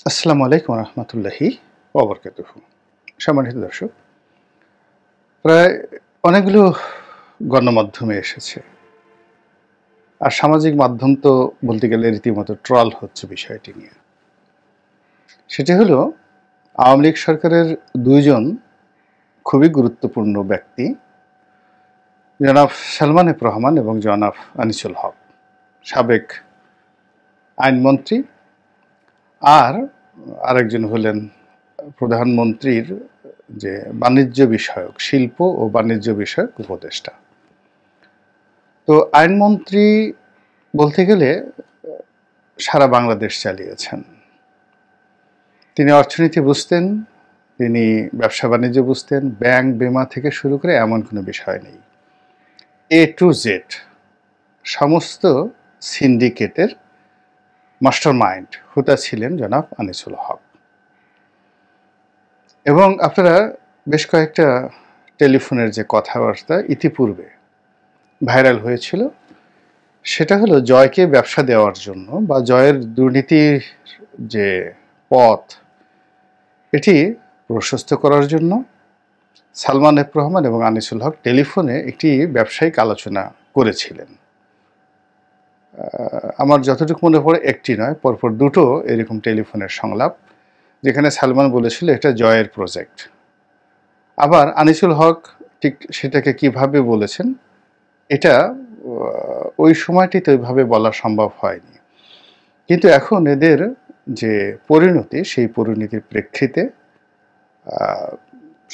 আসসালামু আলাইকুম রহমতুল্লাহি ওবরকাতুহু। সম্মানিত দর্শক, প্রায় অনেকগুলো গণমাধ্যমে এসেছে, আর সামাজিক মাধ্যম তো বলতে গেলে রীতিমতো ট্রল হচ্ছে বিষয়টি নিয়ে। সেটি হলো আওয়ামী লীগ সরকারের দুইজন খুবই গুরুত্বপূর্ণ ব্যক্তি, জনাব সালমান এফ রহমান এবং জনাব আনিসুল হক, সাবেক আইনমন্ত্রী, আর আরেকজন হলেন প্রধানমন্ত্রীর যে বাণিজ্য বিষয়ক, শিল্প ও বাণিজ্য বিষয়ক উপদেষ্টা। তো আইনমন্ত্রী বলতে গেলে সারা বাংলাদেশ চালিয়েছেন। তিনি অর্থনীতি বুঝতেন, তিনি ব্যবসা বাণিজ্য বুঝতেন, ব্যাংক বিমা থেকে শুরু করে এমন কোনো বিষয় নেই, এ টু জেড সমস্ত সিন্ডিকেটের মাস্টার মাইন্ড হুতা ছিলেন জনাব আনিসুল হক। এবং আপনারা বেশ কয়েকটা টেলিফোনের যে কথাবার্তা ইতিপূর্বে ভাইরাল হয়েছিল, সেটা হলো জয়কে ব্যবসা দেওয়ার জন্য বা জয়ের দুর্নীতির যে পথ এটি প্রশস্ত করার জন্য সালমান এফ রহমান এবং আনিসুল হক টেলিফোনে একটি ব্যবসায়িক আলোচনা করেছিলেন। আমার যতটুকু মনে পড়ে একটি নয়, পরপর দুটো এরকম টেলিফোনের সংলাপ, যেখানে সালমান বলেছিল এটা জয়ের প্রজেক্ট। আবার আনিসুল হক ঠিক সেটাকে কিভাবে বলেছেন, এটা ওই সময়টিতে ওইভাবে বলা সম্ভব হয়নি। কিন্তু এখন এদের যে পরিণতি, সেই পরিণতির প্রেক্ষিতে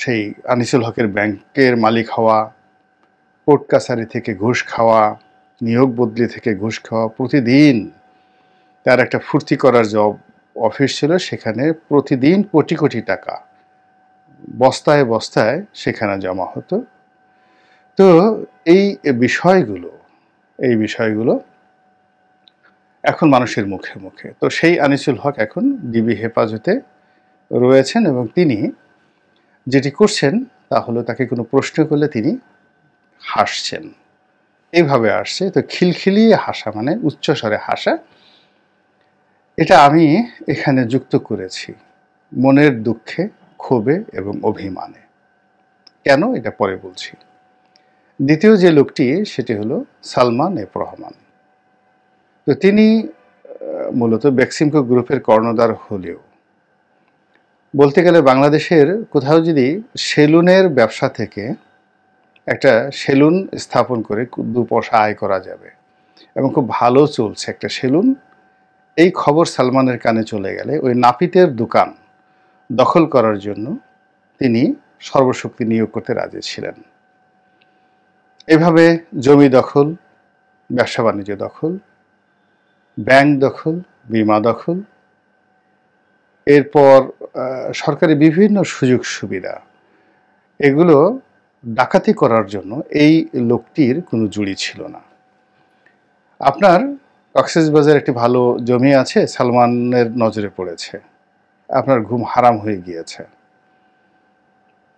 সেই আনিসুল হকের ব্যাংকের মালিক হওয়া, কোর্ট কাছারি থেকে ঘুষ খাওয়া, নিয়োগ বদলি থেকে ঘুষ খাওয়া, প্রতিদিন তার একটা ফুর্তি করার যে অফিস ছিল, সেখানে প্রতিদিন কোটি কোটি টাকা বস্তায় বস্তায় সেখানে জমা হতো। তো এই বিষয়গুলো এখন মানুষের মুখে মুখে। তো সেই আনিসুল হক এখন ডিবি হেফাজতে রয়েছেন এবং তিনি যেটি করছেন তা হলো, তাকে কোনো প্রশ্ন করলে তিনি হাসছেন। এইভাবে আসছে, তো খিলখিলিয়ে হাসা মানে উচ্চস্বরে হাসা, এটা আমি এখানে যুক্ত করেছি মনের দুঃখে, ক্ষোভে এবং অভিমানে। কেন, এটা পরে বলছি। দ্বিতীয় যে লোকটি, সেটি হলো সালমান এফ রহমান। তো তিনি মূলত বেক্সিমকো গ্রুপের কর্ণধার হলেও বলতে গেলে বাংলাদেশের কোথাও যদি সেলুনের ব্যবসা থেকে একটা সেলুন স্থাপন করে দু পয়সা আয় করা যাবে এবং খুব ভালো চলছে একটা সেলুন, এই খবর সালমানের কানে চলে গেলে ওই নাপিতের দোকান দখল করার জন্য তিনি সর্বশক্তি নিয়োগ করতে রাজি ছিলেন। এভাবে জমি দখল, ব্যবসা বাণিজ্য দখল, ব্যাংক দখল, বিমা দখল, এরপর সরকারি বিভিন্ন সুযোগ সুবিধা, এগুলো ডাকাতি করার জন্য এই লোকটির কোনো জুড়ি ছিল না। আপনার কক্সবাজার একটি ভালো জমি আছে, সালমানের নজরে পড়েছে, আপনার ঘুম হারাম হয়ে গিয়েছে।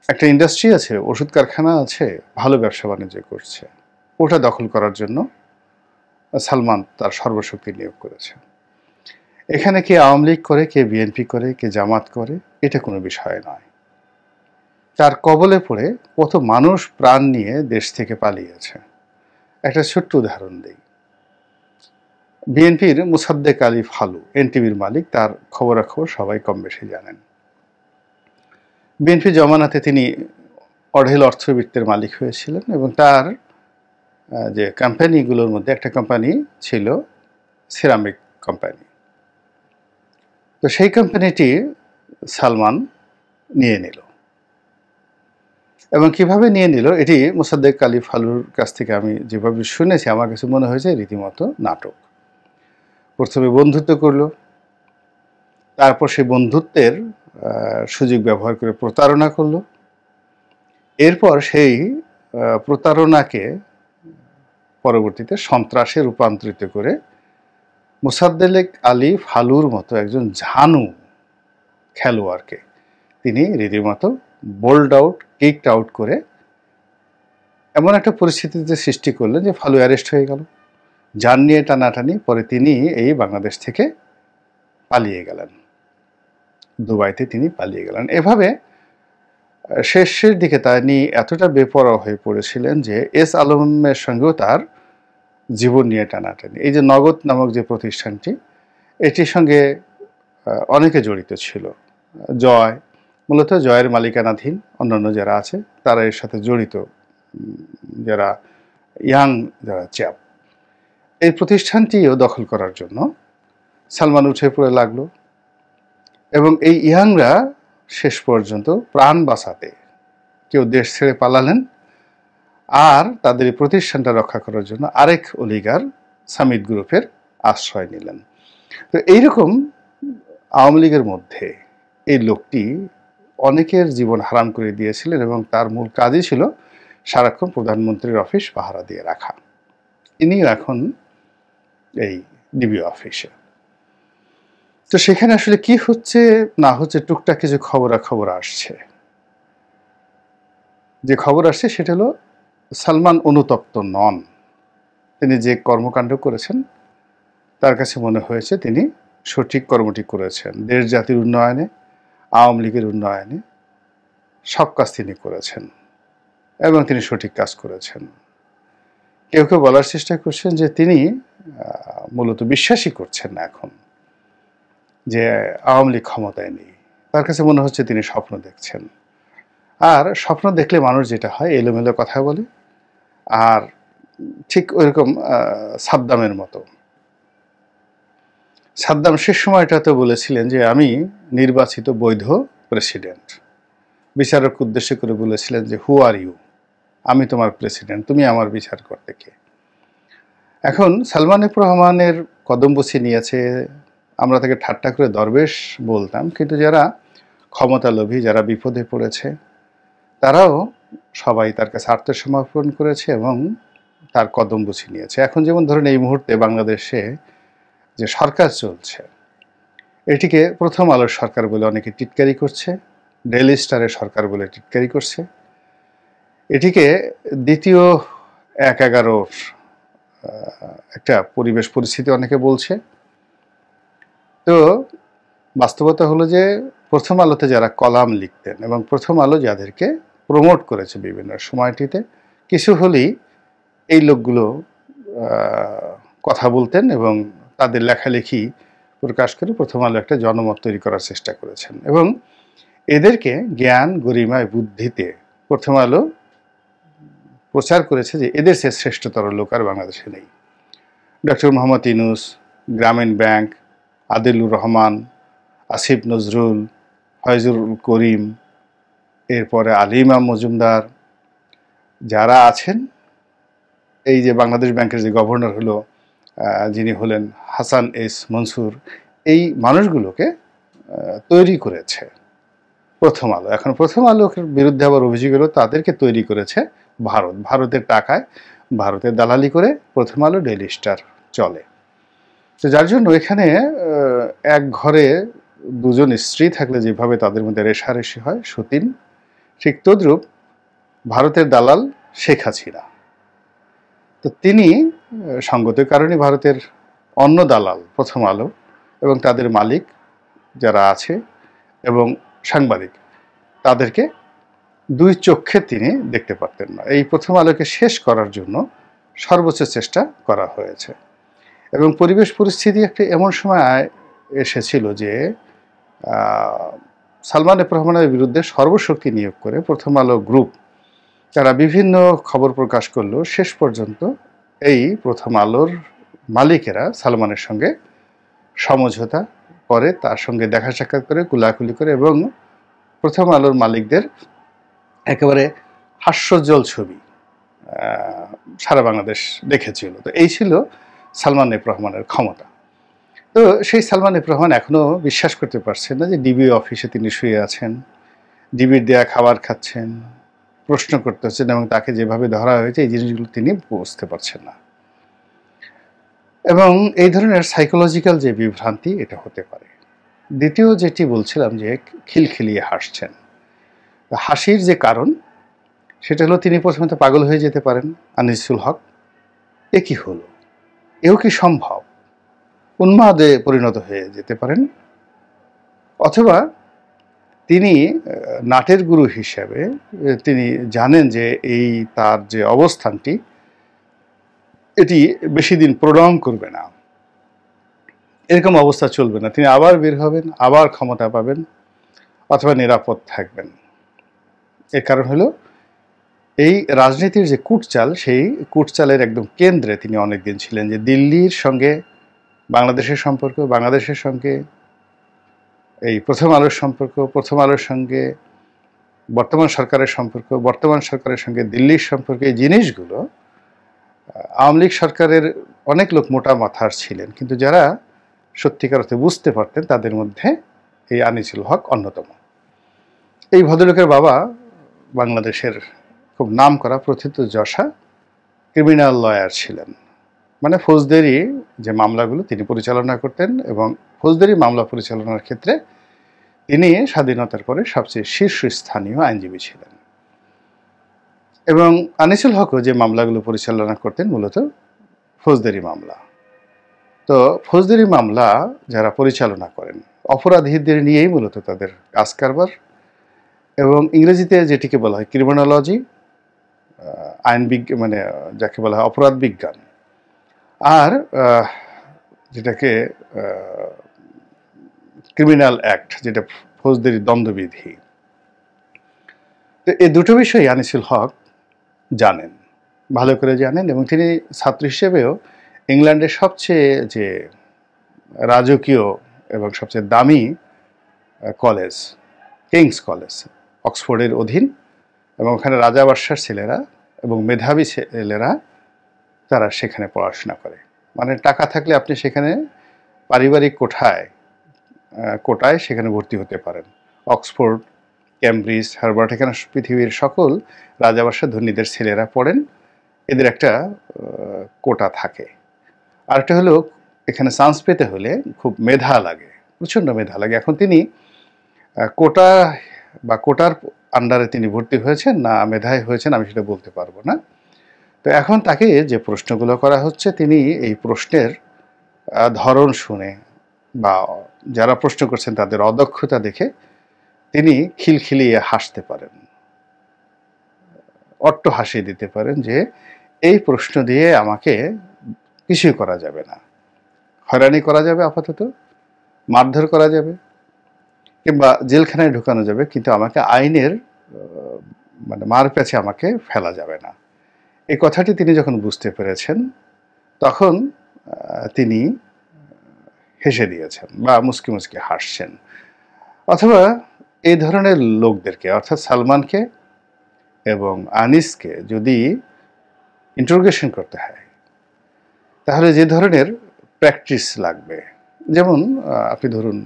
একটা ইন্ডাস্ট্রি আছে, ওষুধ কারখানা আছে, ভালো ব্যবসা বাণিজ্য করছে, ওটা দখল করার জন্য সালমান তার সর্বশক্তি নিয়োগ করেছে। এখানে কে আওয়ামী লীগ করে, কে বিএনপি করে, কে জামাত করে, এটা কোনো বিষয় নয়। তার কবলে পড়ে কত মানুষ প্রাণ নিয়ে দেশ থেকে পালিয়েছে। একটা ছোট্ট উদাহরণ দিই। বিএনপির মোসাদ্দেক আলী ফালু, এনটিভির মালিক, তার খবরাখবর সবাই কম বেশি জানেন। বিএনপি জমানাতে তিনি অঢেল অর্থবিত্তের মালিক হয়েছিলেন এবং তার যে কোম্পানিগুলোর মধ্যে একটা কোম্পানি ছিল সিরামিক কোম্পানি। তো সেই কোম্পানিটি সালমান নিয়ে নিল, এবং কিভাবে নিয়ে নিল এটি মোসাদ্দেক আলী ফালুর কাছ থেকে আমি যেভাবে শুনেছি, আমার কাছে মনে হয়েছে রীতিমতো নাটক। প্রথমে বন্ধুত্ব করলো, তারপর সেই বন্ধুত্বের সুযোগ ব্যবহার করে প্রতারণা করলো, এরপর সেই প্রতারণাকে পরবর্তীতে সন্ত্রাসে রূপান্তরিত করে মোসাদ্দেক আলী ফালুর মতো একজন ঝানু খেলোয়াড়কে তিনি রীতিমতো বোল্ড আউট, কিকড আউট করে এমন একটা পরিস্থিতিতে সৃষ্টি করলেন যে ফালু অ্যারেস্ট হয়ে গেল। যান নিয়ে টানাটানি, পরে তিনি এই বাংলাদেশ থেকে পালিয়ে গেলেন। দুবাইতে তিনি পালিয়ে গেলেন। এভাবে শেষের দিকে তিনি এতটা বেপরোয়া হয়ে পড়েছিলেন যে এস আলমের সঙ্গেও তার জীবন নিয়ে টানাটানি। এই যে নগদ নামক যে প্রতিষ্ঠানটি, এটির সঙ্গে অনেকে জড়িত ছিল। জয়, মূলত জয়ের মালিকানাধীন অন্যান্য যারা আছে তারা এর সাথে জড়িত, যারা ইয়াং যারা চ্যাপ। এই প্রতিষ্ঠানটিও দখল করার জন্য সালমান উঠে পড়ে লাগলো এবং এই ইয়াংরা শেষ পর্যন্ত প্রাণ বাঁচাতে কেউ দেশ ছেড়ে পালালেন, আর তাদের এই প্রতিষ্ঠানটা রক্ষা করার জন্য আরেক অলিগার সামিট গ্রুপের আশ্রয় নিলেন। তো এইরকম আওয়ামী লীগের মধ্যে এই লোকটি অনেকের জীবন হারাম করে দিয়েছিলেন এবং তার মূল কাজই ছিল সারাক্ষণ প্রধানমন্ত্রীর অফিস পাহারা দিয়ে রাখা। ইনিও এখন এই ডিবি অফিসে। তো সেখানে আসলে কি হচ্ছে না হচ্ছে, টুকটাক কিছু খবর আসছে। যে খবর আসছে সেটা হলো সালমান অনুতপ্ত নন। তিনি যে কর্মকাণ্ড করেছেন তার কাছে মনে হয়েছে তিনি সঠিক কর্মটি করেছেন। দেশ জাতির উন্নয়নে, আওয়ামী লীগের উন্নয়নে সব কাজ তিনি করেছেন এবং তিনি সঠিক কাজ করেছেন। কেউ কেউ বলার চেষ্টা করছেন যে তিনি মূলত বিশ্বাসই করছেন না এখন যে আওয়ামী লীগ ক্ষমতায় নেই। তার কাছে মনে হচ্ছে তিনি স্বপ্ন দেখছেন। আর স্বপ্ন দেখলে মানুষ যেটা হয় এলোমেলো কথা বলে, আর ঠিক ওইরকম সাদ্দামের মতো। সাদ্দাম শেষ সময়টাতে বলেছিলেন যে আমি নির্বাচিত বৈধ প্রেসিডেন্ট। বিচারক উদ্দেশ্য করে বলেছিলেন যে হু আর ইউ, আমি তোমার প্রেসিডেন্ট, তুমি আমার বিচার করতে কে। এখন সালমান এফ রহমানের কদম বসিয়ে নিয়েছে, আমরা তাকে ঠাট্টা করে দরবেশ বলতাম, কিন্তু যারা ক্ষমতালোভী, যারা বিপদে পড়েছে তারাও সবাই তার কাছে আত্মসমর্পণ করেছে এবং তার কদম বসিয়ে নিয়েছে। এখন যেমন ধরুন এই মুহূর্তে বাংলাদেশে যে সরকার চলছে এটিকে প্রথম আলোর সরকার বলে অনেকে টিটকারি করছে, ডেইলি স্টারের সরকার বলে টিটকারি করছে, এটিকে দ্বিতীয় ১/১১ একটা পরিবেশ পরিস্থিতি অনেকে বলছে। তো বাস্তবতা হলো যে প্রথম আলোতে যারা কলাম লিখতেন এবং প্রথম আলো যাদেরকে প্রমোট করেছে বিভিন্ন সময়টিতে, কিছু হলেই এই লোকগুলো কথা বলতেন এবং তাদের লেখালেখি প্রকাশ করে প্রথম আলো একটা জনমত তৈরি করার চেষ্টা করেছেন এবং এদেরকে জ্ঞান, গরিমায়, বুদ্ধিতে প্রথম আলো প্রচার করেছে যে এদের সে শ্রেষ্ঠতর লোক আর বাংলাদেশে নেই। ডক্টর মোহাম্মদ ইউনূস, গ্রামীণ ব্যাংক, আদিলুর রহমান, আসিফ নজরুল, ফয়জুল করিম, এরপরে আলিমা মজুমদার, যারা আছেন, এই যে বাংলাদেশ ব্যাংকের যে গভর্নর হলো যিনি হলেন হাসান এস মনসুর, এই মানুষগুলোকে তৈরি করেছে প্রথম আলো। এখন প্রথম আলোর বিরুদ্ধে আবার অভিযোগ হলো তাদেরকে তৈরি করেছে ভারত। ভারতের টাকায়, ভারতের দালালি করে প্রথম আলো, ডেইলি স্টার চলে। তো যার জন্য এখানে এক ঘরে দুজন স্ত্রী থাকলে যেভাবে তাদের মধ্যে রেষারেষি হয় সতীন, ঠিক তদ্রূপ ভারতের দালাল শেখ হাসিনা। তো তিনি সঙ্গত কারণে ভারতের অন্য দালাল প্রথম আলো এবং তাদের মালিক যারা আছে এবং সাংবাদিক, তাদেরকে দুই চক্ষে তিনি দেখতে পারতেন না। এই প্রথম আলোকে শেষ করার জন্য সর্বোচ্চ চেষ্টা করা হয়েছে এবং পরিবেশ পরিস্থিতি একটা এমন সময় এসেছিল যে সালমান এফ রহমানের বিরুদ্ধে সর্বশক্তি নিয়োগ করে প্রথম আলো গ্রুপ তারা বিভিন্ন খবর প্রকাশ করলো। শেষ পর্যন্ত এই প্রথম আলোর মালিকেরা সালমানের সঙ্গে সমঝোতা করে, তার সঙ্গে দেখা সাক্ষাৎ করে, কুলাকুলি করে এবং প্রথম আলোর মালিকদের একেবারে হাস্যোজ্জ্বল ছবি সারা বাংলাদেশ দেখেছিল। তো এই ছিল সালমান এফ রহমানের ক্ষমতা। তো সেই সালমান এফ রহমান এখনও বিশ্বাস করতে পারছেন না যে ডিবি অফিসে তিনি শুয়ে আছেন, ডিবির দেয়া খাবার খাচ্ছেন, প্রশ্ন করতে হচ্ছেন এবং তাকে যেভাবে ধরা হয়েছে এই জিনিসগুলো তিনি বুঝতে পারছেন না। এবং এই ধরনের সাইকোলজিক্যাল যে বিভ্রান্তি, এটা হতে পারে। দ্বিতীয় যেটি বলছিলাম যে খিলখিলিয়ে হাসছেন, হাসির যে কারণ সেটা হলো তিনি প্রথমে তো পাগল হয়ে যেতে পারেন। আনিসুল হক, এ কি হলো, এও কি সম্ভব, উন্মাদে পরিণত হয়ে যেতে পারেন, অথবা তিনি নাটের গুরু হিসেবে তিনি জানেন যে এই তার যে অবস্থানটি এটি বেশি দিন প্রলং করবে না, এরকম অবস্থা চলবে না, তিনি আবার বের হবেন, আবার ক্ষমতা পাবেন অথবা নিরাপদ থাকবেন। এর কারণ হলো এই রাজনীতির যে কূটচাল, সেই কূটচালের একদম কেন্দ্রে তিনি অনেকদিন ছিলেন। যে দিল্লির সঙ্গে বাংলাদেশের সম্পর্ক, বাংলাদেশের সঙ্গে এই প্রথম আলোর সম্পর্ক, প্রথম আলোর সঙ্গে বর্তমান সরকারের সম্পর্ক, বর্তমান সরকারের সঙ্গে দিল্লির সম্পর্ক, এই জিনিসগুলো আওয়ামী লীগ সরকারের অনেক লোক মোটা মাথার ছিলেন, কিন্তু যারা সত্যিকার অর্থে বুঝতে পারতেন তাদের মধ্যে এই আনিসুল হক অন্যতম। এই ভদ্রলোকের বাবা বাংলাদেশের খুব নামকরা প্রথিতযশা ক্রিমিনাল লয়ার ছিলেন, মানে ফৌজদারি যে মামলাগুলো তিনি পরিচালনা করতেন, এবং ফৌজদারি মামলা পরিচালনার ক্ষেত্রে তিনি স্বাধীনতার পরে সবচেয়ে শীর্ষস্থানীয় আইনজীবী ছিলেন। এবং আনিসুল হকও যে মামলাগুলো পরিচালনা করতেন মূলত ফৌজদারি মামলা। তো ফৌজদারি মামলা যারা পরিচালনা করেন অপরাধীদের নিয়েই মূলত তাদের কাজ কারবার, এবং ইংরেজিতে যেটিকে বলা হয় ক্রিমিনোলজি, আইন বিজ্ঞান মানে যাকে বলা হয় অপরাধ বিজ্ঞান, আর যেটাকে ক্রিমিনাল অ্যাক্ট, যেটা ফৌজদারি দ্বন্দ্ববিধি। তো এই দুটো বিষয় আনিসুল হক জানেন, ভালো করে জানেন, এবং তিনি ছাত্র হিসেবেও ইংল্যান্ডের সবচেয়ে যে রাজকীয় এবং সবচেয়ে দামি কলেজ কিংস কলেজ, অক্সফোর্ডের অধীন, এবং ওখানে রাজা বাদশার ছেলেরা এবং মেধাবী ছেলেরা তারা সেখানে পড়াশোনা করে। মানে টাকা থাকলে আপনি সেখানে পারিবারিক কোটায় সেখানে ভর্তি হতে পারেন। অক্সফোর্ড, ক্যামব্রিজ, হার্ভার্ড, এখানে পৃথিবীর সকল রাজাবাদশাহ ধনীদের ছেলেরা পড়েন, এদের একটা কোটা থাকে। আরেকটা হলো এখানে চান্স পেতে হলে খুব মেধা লাগে, প্রচণ্ড মেধা লাগে। এখন তিনি কোটা বা কোটার আন্ডারে তিনি ভর্তি হয়েছেন না মেধায় হয়েছেন আমি সেটা বলতে পারবো না। তো এখন তাকে যে প্রশ্নগুলো করা হচ্ছে, তিনি এই প্রশ্নের ধরন শুনে বা যারা প্রশ্ন করছেন তাদের অদক্ষতা দেখে তিনি খিলখিলিয়ে হাসতে পারেন, অট্ট হাসি দিতে পারেন যে এই প্রশ্ন দিয়ে আমাকে কিছুই করা যাবে না, হয়রানি করা যাবে, আপাতত মারধর করা যাবে কিংবা জেলখানায় ঢুকানো যাবে, কিন্তু আমাকে আইনের মানে মার প্যাচে আমাকে ফেলা যাবে না। এই কথাটি তিনি যখন বুঝতে পেরেছেন তখন তিনি হেসে দিয়েছেন বা মুচকি মুচকি হাসছেন। অথবা এই ধরনের লোকদেরকে, অর্থাৎ সালমানকে এবং আনিসকে যদি ইন্টারোগেশন করতে হয় তাহলে যে ধরনের প্র্যাকটিস লাগবে, যেমন আপনি ধরুন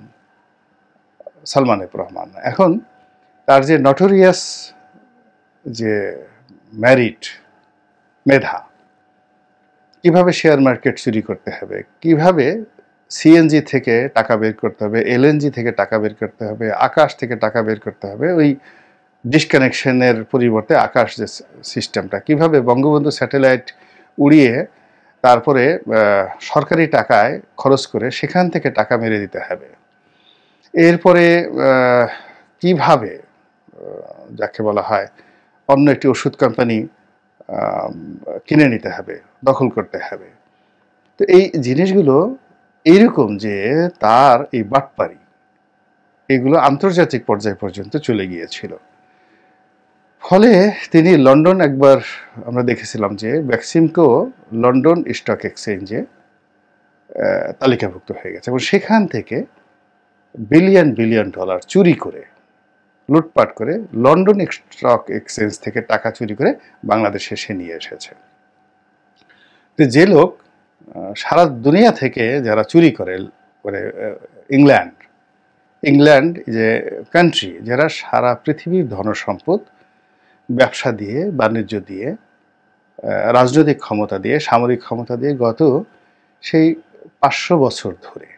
সালমান এফ রহমান, এখন তার যে নটোরিয়াস যে মেধা, কিভাবে শেয়ার মার্কেট চুরি করতে হবে, কিভাবে সিএনজি থেকে টাকা বের করতে হবে, এলএনজি থেকে টাকা বের করতে হবে, আকাশ থেকে টাকা বের করতে হবে, ওই ডিসকানেকশনের পরিবর্তে আকাশ যে সিস্টেমটা, কিভাবে বঙ্গবন্ধু স্যাটেলাইট উড়িয়ে তারপরে সরকারি টাকায় খরচ করে সেখান থেকে টাকা মেরে দিতে হবে, এরপরে কিভাবে যাকে বলা হয় অন্য একটি ওষুধ কোম্পানি কিনে নিতে হবে, দখল করতে হবে। তো এই জিনিসগুলো এইরকম যে তার এই বাটপারি এগুলো আন্তর্জাতিক পর্যায় পর্যন্ত চলে গিয়েছিল। ফলে তিনি লন্ডন, একবার আমরা দেখেছিলাম যে বেক্সিমকো লন্ডন স্টক এক্সচেঞ্জে তালিকাভুক্ত হয়ে গেছে, এবং সেখান থেকে বিলিয়ন বিলিয়ন ডলার চুরি করে, লুটপাট করে লন্ডন স্টক এক্সচেঞ্জ থেকে টাকা চুরি করে বাংলাদেশে সে নিয়ে এসেছে। তো যে লোক সারা দুনিয়া থেকে যারা চুরি করে, মানে ইংল্যান্ড যে কান্ট্রি, যারা সারা পৃথিবীর ধনসম্পদ ব্যবসা দিয়ে, বাণিজ্য দিয়ে, রাজনৈতিক ক্ষমতা দিয়ে, সামরিক ক্ষমতা দিয়ে গত সেই 500 বছর ধরে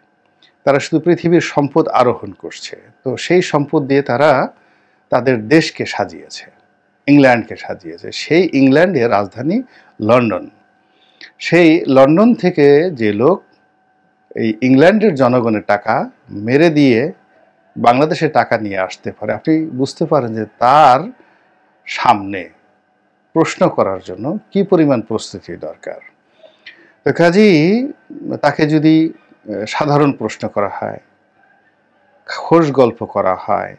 তারা শুধু পৃথিবীর সম্পদ আরোহণ করছে। তো সেই সম্পদ দিয়ে তারা তাদের দেশকে সাজিয়েছে, ইংল্যান্ডকে সাজিয়েছে। সেই ইংল্যান্ডের রাজধানী লন্ডন। সেই লন্ডন থেকে যে লোক এই ইংল্যান্ডের জনগণের টাকা মেরে দিয়ে বাংলাদেশে টাকা নিয়ে আসতে পারে, আপনি বুঝতে পারেন যে তার সামনে প্রশ্ন করার জন্য কি পরিমাণ প্রস্তুতি দরকার। তো কাজেই তাকে যদি সাধারণ প্রশ্ন করা হয়, খোশ গল্প করা হয়,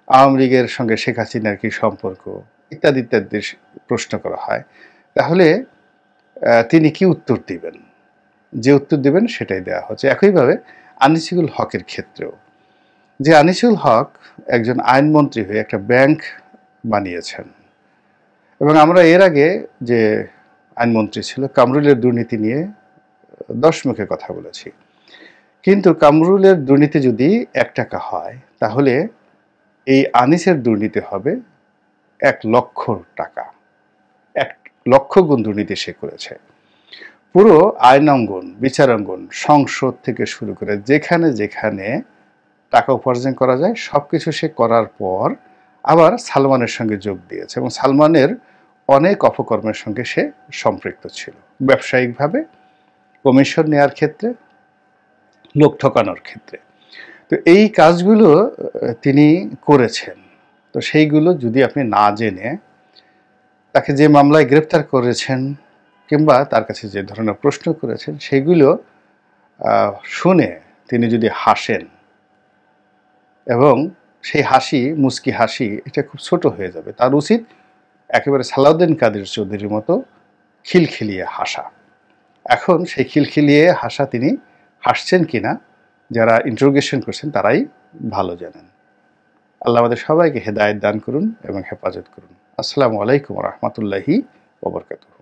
আওয়ামী লীগের সঙ্গে শেখ হাসিনার কি সম্পর্ক ইত্যাদি ইত্যাদি প্রশ্ন করা হয়, তাহলে তিনি কি উত্তর দিবেন? যে উত্তর দেবেন সেটাই দেওয়া হচ্ছে। একইভাবে আনিসুল হকের ক্ষেত্রেও, যে আনিসুল হক একজন আইনমন্ত্রী হয়ে একটা ব্যাংক বানিয়েছেন, এবং আমরা এর আগে যে আইনমন্ত্রী ছিল কামরুলের দুর্নীতি নিয়ে 10 মুখে কথা বলেছি। কিন্তু কামরুলের দুর্নীতি যদি 1 টাকা হয়, তাহলে এই আনিসের দুর্নীতি হবে 1 লক্ষ টাকা, 1 লক্ষ গুণ দুর্নীতি সে করেছে। পুরো আইন অঙ্গন, বিচারাঙ্গন, সংসদ থেকে শুরু করে যেখানে যেখানে টাকা উপার্জন করা যায় সবকিছু সে করার পর আবার সালমানের সঙ্গে যোগ দিয়েছে, এবং সালমানের অনেক অপকর্মের সঙ্গে সে সম্পৃক্ত ছিল, ব্যবসায়িকভাবে, কমিশন নেওয়ার ক্ষেত্রে, লোক ঠকানোর ক্ষেত্রে। তো এই কাজগুলো তিনি করেছেন। তো সেইগুলো যদি আপনি না জেনে তাকে যে মামলায় গ্রেপ্তার করেছেন কিংবা তার কাছে যে ধরনের প্রশ্ন করেছেন সেগুলো শুনে তিনি যদি হাসেন, এবং সেই হাসি মুস্কি হাসি এটা খুব ছোট হয়ে যাবে, তার উচিত একেবারে সালাউদ্দিন কাদের চৌধুরীর মতো খিলখিলিয়ে হাসা। এখন সেই খিলখিলিয়ে হাসা তিনি হাসছেন কিনা যারা ইন্টারোগেশন করছেন তারাই ভালো জানেন। আল্লাহ আমাদের সবাইকে হেদায়েত দান করুন এবং হেফাজত করুন। আসসালামু আলাইকুম ওয়া রাহমাতুল্লাহি ওয়া বারাকাতুহু।